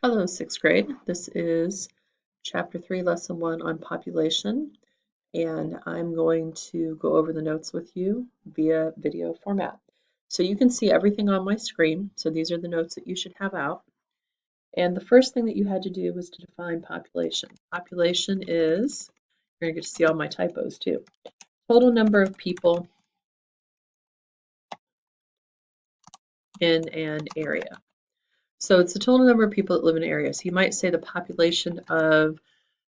Hello, sixth grade. This is Chapter 3, Lesson 1 on population, and I'm going to go over the notes with you via video format. So you can see everything on my screen. So these are the notes that you should have out. And the first thing that you had to do was to define population. Population is, you're going to get to see all my typos too, total number of people in an area. So it's the total number of people that live in an area. So you might say the population of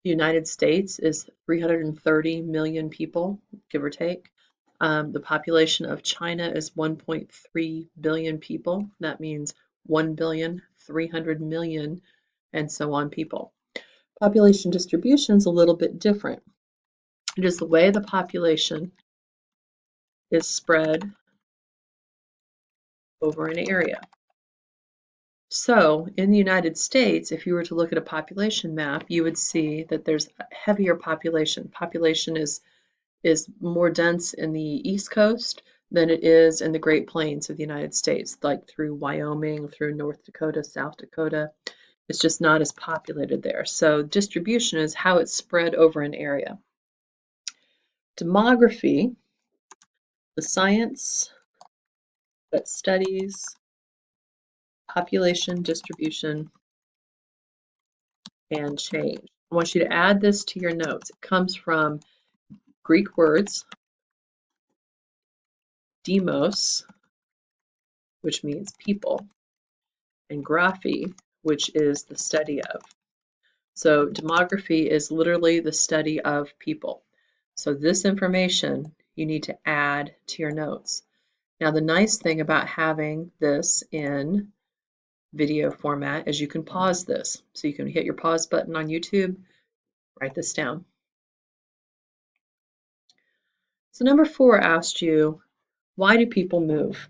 the United States is 330 million people, give or take. The population of China is 1.3 billion people. That means 1,300,000,000 and so on people. Population distribution is a little bit different. It is the way the population is spread over an area. So in the United States, if you were to look at a population map, you would see that there's a heavier population. Population is more dense in the East Coast than it is in the Great Plains of the United States, like through Wyoming, through North Dakota, South Dakota. It's just not as populated there. So distribution is how it's spread over an area. Demography, the science that studies population distribution and change. I want you to add this to your notes. It comes from Greek words, demos, which means people, and graphy, which is the study of. So demography is literally the study of people. So this information you need to add to your notes. Now the nice thing about having this in video format is you can pause this. So you can hit your pause button on YouTube, write this down. So number 4 asked you, why do people move?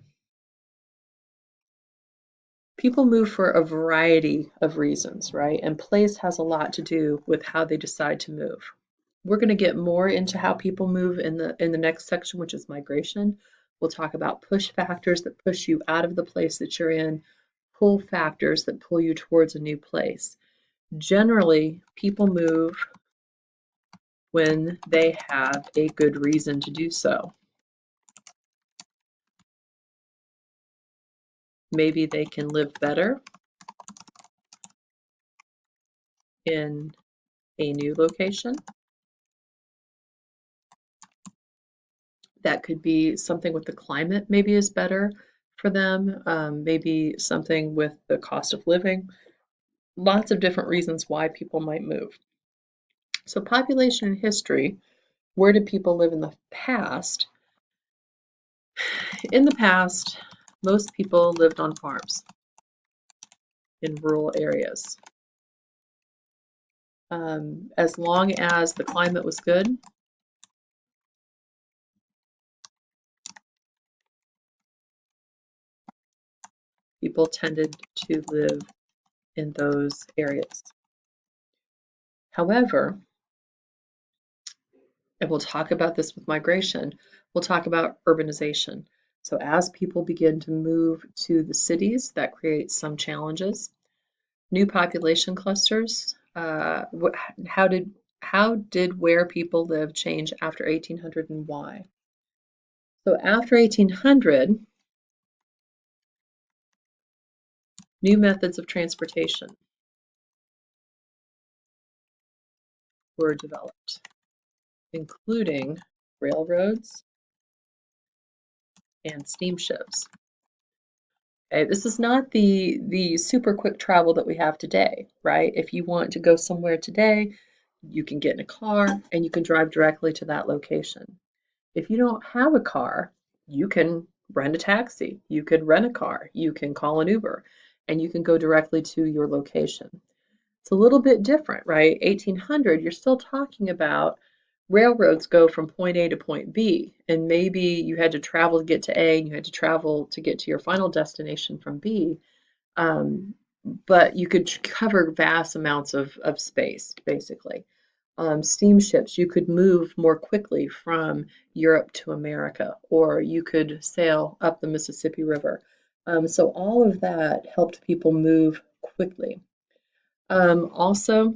People move for a variety of reasons, right? And place has a lot to do with how they decide to move. We're going to get more into how people move in the next section, which is migration. We'll talk about push factors that push you out of the place that you're in, pull factors that pull you towards a new place. Generally, people move when they have a good reason to do so. Maybe they can live better in a new location. That could be something with the climate maybe is better for them, maybe something with the cost of living. Lots of different reasons why people might move. So population and history, where did people live in the past? In the past, most people lived on farms in rural areas. As long as the climate was good, people tended to live in those areas. However, and we'll talk about this with migration, we'll talk about urbanization. So as people begin to move to the cities, that creates some challenges. New population clusters, how did where people live change after 1800 and why? So after 1800, new methods of transportation were developed, including railroads and steamships. Okay, this is not the super quick travel that we have today, right? If you want to go somewhere today, you can get in a car and you can drive directly to that location. If you don't have a car, you can rent a taxi, you could rent a car, you can call an Uber, and you can go directly to your location. It's a little bit different, right? 1800, you're still talking about railroads go from point A to point B, and maybe you had to travel to get to A and you had to travel to get to your final destination from B, but you could cover vast amounts of space, basically. Steamships, you could move more quickly from Europe to America, or you could sail up the Mississippi River. So all of that helped people move quickly. Also,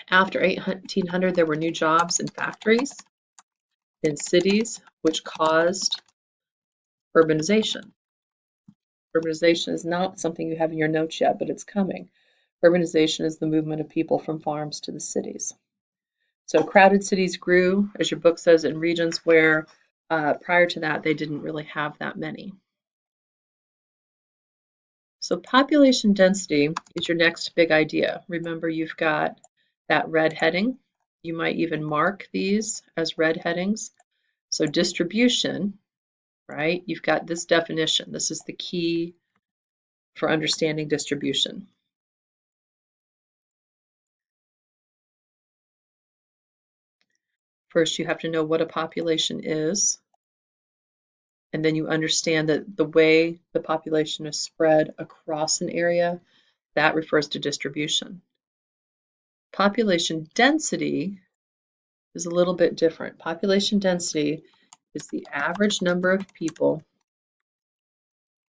after 1800, there were new jobs in factories, in cities, which caused urbanization. Urbanization is not something you have in your notes yet, but it's coming. Urbanization is the movement of people from farms to the cities. So crowded cities grew, as your book says, in regions where prior to that they didn't really have that many. So population density is your next big idea. Remember, you've got that red heading. You might even mark these as red headings. So distribution, right? You've got this definition. This is the key for understanding distribution. First, you have to know what a population is, and then you understand that the way the population is spread across an area, that refers to distribution. Population density is a little bit different. Population density is the average number of people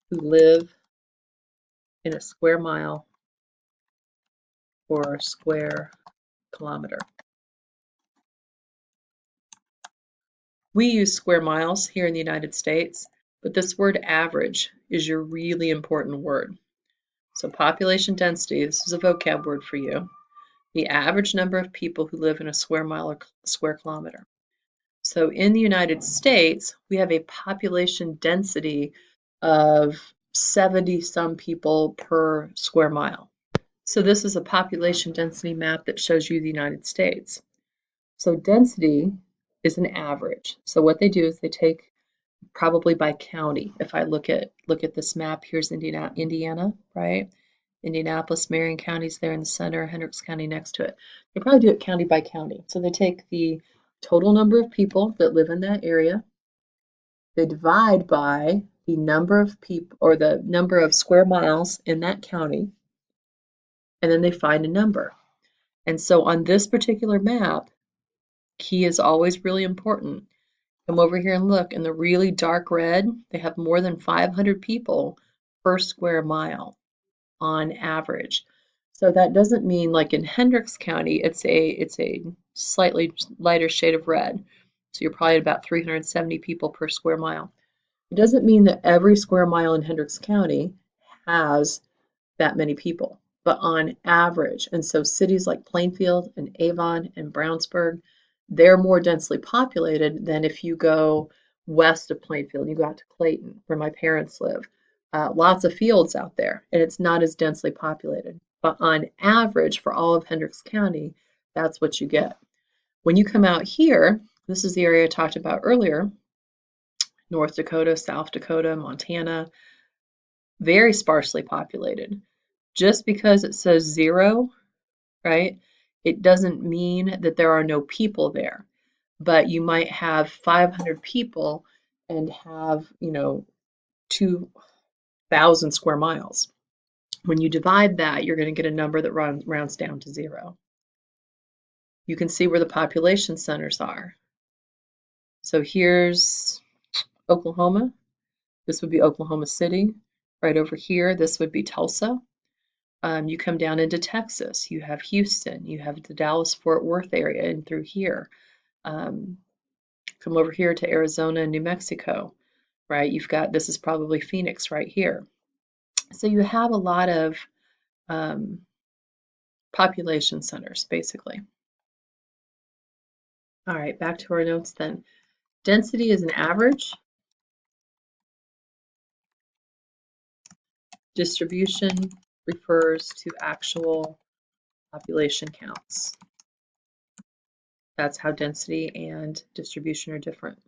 who live in a square mile or square kilometer. We use square miles here in the United States, but this word average is your really important word. So population density, this is a vocab word for you, the average number of people who live in a square mile or square kilometer. So in the United States, we have a population density of 70 some people per square mile. So this is a population density map that shows you the United States. So density is an average. So what they do is they take probably by county. If I look at this map, here's Indiana, right? Indianapolis, Marion County's there in the center, Hendricks County next to it. They probably do it county by county. So they take the total number of people that live in that area. They divide by the number of people or the number of square miles in that county, and then they find a number. And so on this particular map, key is always really important. Come over here and look in the really dark red, they have more than 500 people per square mile on average. So that doesn't mean like in Hendricks County, it's a slightly lighter shade of red. So you're probably at about 370 people per square mile. It doesn't mean that every square mile in Hendricks County has that many people, but on average. And so cities like Plainfield and Avon and Brownsburg, they're more densely populated than if you go west of Plainfield, you go out to Clayton, where my parents live. Lots of fields out there, and it's not as densely populated. But on average, for all of Hendricks County, that's what you get. When you come out here, this is the area I talked about earlier, North Dakota, South Dakota, Montana, very sparsely populated. Just because it says 0, right, it doesn't mean that there are no people there. But you might have 500 people and have, 2,000 square miles. When you divide that, you're going to get a number that rounds down to 0. You can see where the population centers are. So here's Oklahoma. This would be Oklahoma City. Right over here, this would be Tulsa. You come down into Texas, you have Houston, you have the Dallas-Fort Worth area and through here. Come over here to Arizona and New Mexico, right? You've got, this is probably Phoenix right here. So you have a lot of population centers, basically. All right, back to our notes then. Density is an average. Distribution refers to actual population counts. That's how density and distribution are different.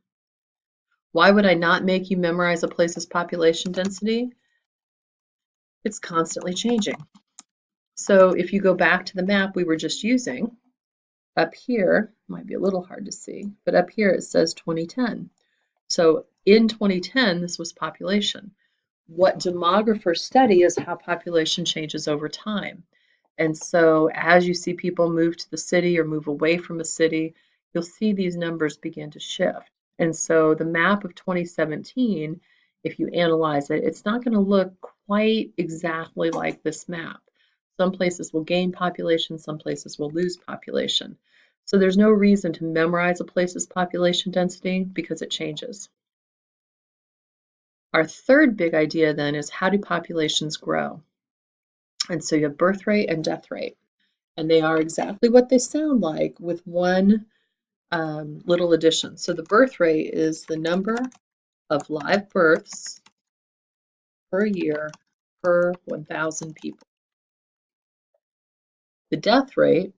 Why would I not make you memorize a place's population density? It's constantly changing. So if you go back to the map we were just using, up here, might be a little hard to see, but up here it says 2010. So in 2010, this was population. What demographers study is how population changes over time. And so as you see people move to the city or move away from a city, you'll see these numbers begin to shift. And so the map of 2017, if you analyze it, it's not going to look quite exactly like this map. Some places will gain population, some places will lose population. So there's no reason to memorize a place's population density because it changes. Our third big idea then is, how do populations grow? And so you have birth rate and death rate, and they are exactly what they sound like with one little addition. So the birth rate is the number of live births per year per 1,000 people. The death rate,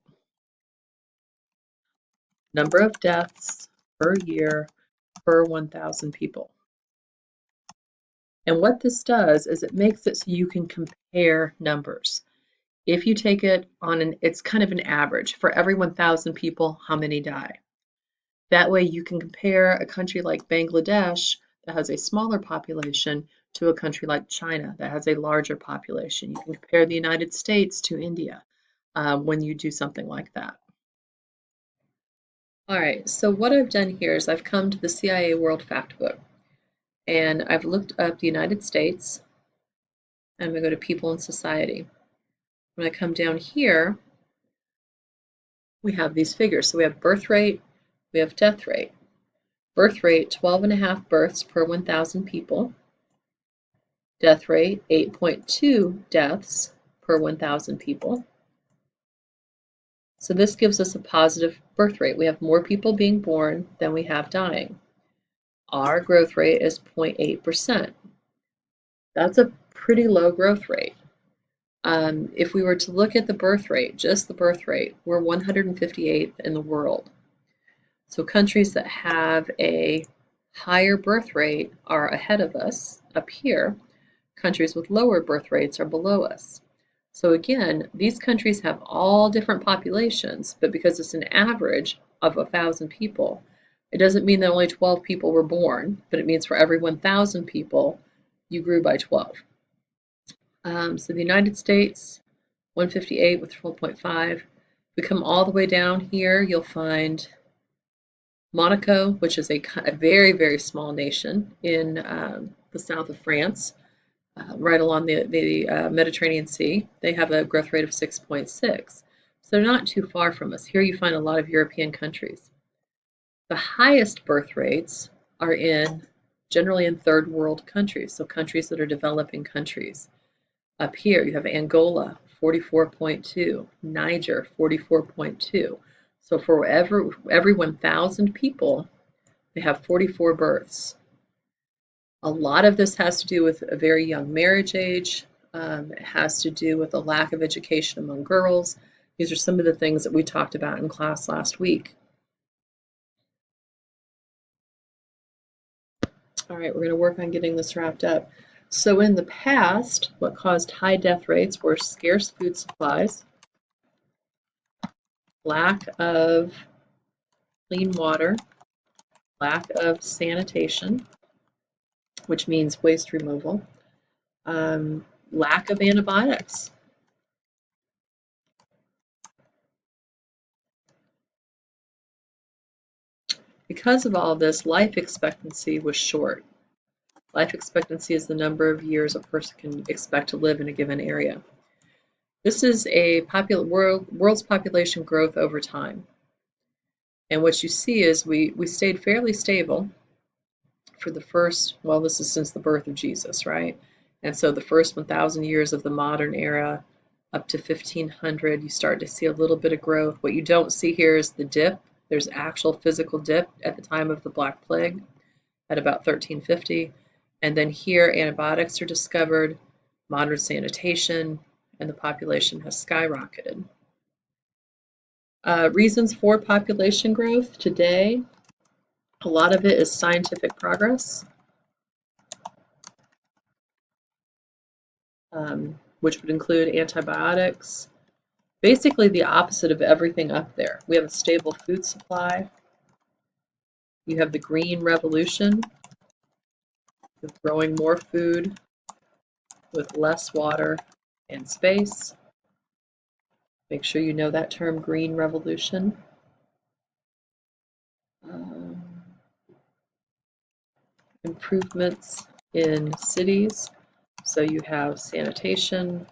number of deaths per year per 1,000 people. And what this does is it makes it so you can compare numbers. If you take it on it's kind of an average. For every 1,000 people, how many die? That way you can compare a country like Bangladesh that has a smaller population to a country like China that has a larger population. You can compare the United States to India when you do something like that. All right, so what I've done here is I've come to the CIA World Factbook, and I've looked up the United States. I'm going to go to People and Society. When I come down here, we have these figures. So we have birth rate, we have death rate. Birth rate, 12.5 births per 1,000 people. Death rate, 8.2 deaths per 1,000 people. So this gives us a positive birth rate. We have more people being born than we have dying. Our growth rate is 0.8%. That's a pretty low growth rate. If we were to look at the birth rate, just the birth rate, we're 158th in the world. So countries that have a higher birth rate are ahead of us up here. Countries with lower birth rates are below us. So again, these countries have all different populations, but because it's an average of 1,000 people, it doesn't mean that only 12 people were born, but it means for every 1,000 people, you grew by 12. So the United States, 158 with 12.5. We come all the way down here, you'll find Monaco, which is a very, very small nation in the south of France, right along the Mediterranean Sea. They have a growth rate of 6.6. So they're not too far from us. Here you find a lot of European countries. The highest birth rates are generally in third world countries, so countries that are developing countries. Up here you have Angola, 44.2, Niger, 44.2. So for every 1,000 people, they have 44 births. A lot of this has to do with a very young marriage age. It has to do with a lack of education among girls. These are some of the things that we talked about in class last week. All right, we're going to work on getting this wrapped up. So in the past, what caused high death rates were scarce food supplies, lack of clean water, lack of sanitation, which means waste removal, lack of antibiotics. Because of all this, life expectancy was short. Life expectancy is the number of years a person can expect to live in a given area. This is a world's population growth over time. And what you see is we stayed fairly stable for the first, well, this is since the birth of Jesus, right? And so the first 1,000 years of the modern era up to 1500, you start to see a little bit of growth. What you don't see here is the dip. There's actual physical dip at the time of the Black Plague at about 1350. And then here antibiotics are discovered, modern sanitation, and the population has skyrocketed. Reasons for population growth today, a lot of it is scientific progress, which would include antibiotics, basically the opposite of everything up there. We have a stable food supply. You have the Green Revolution, with growing more food with less water and space. Make sure you know that term, Green Revolution. Improvements in cities. So you have sanitation,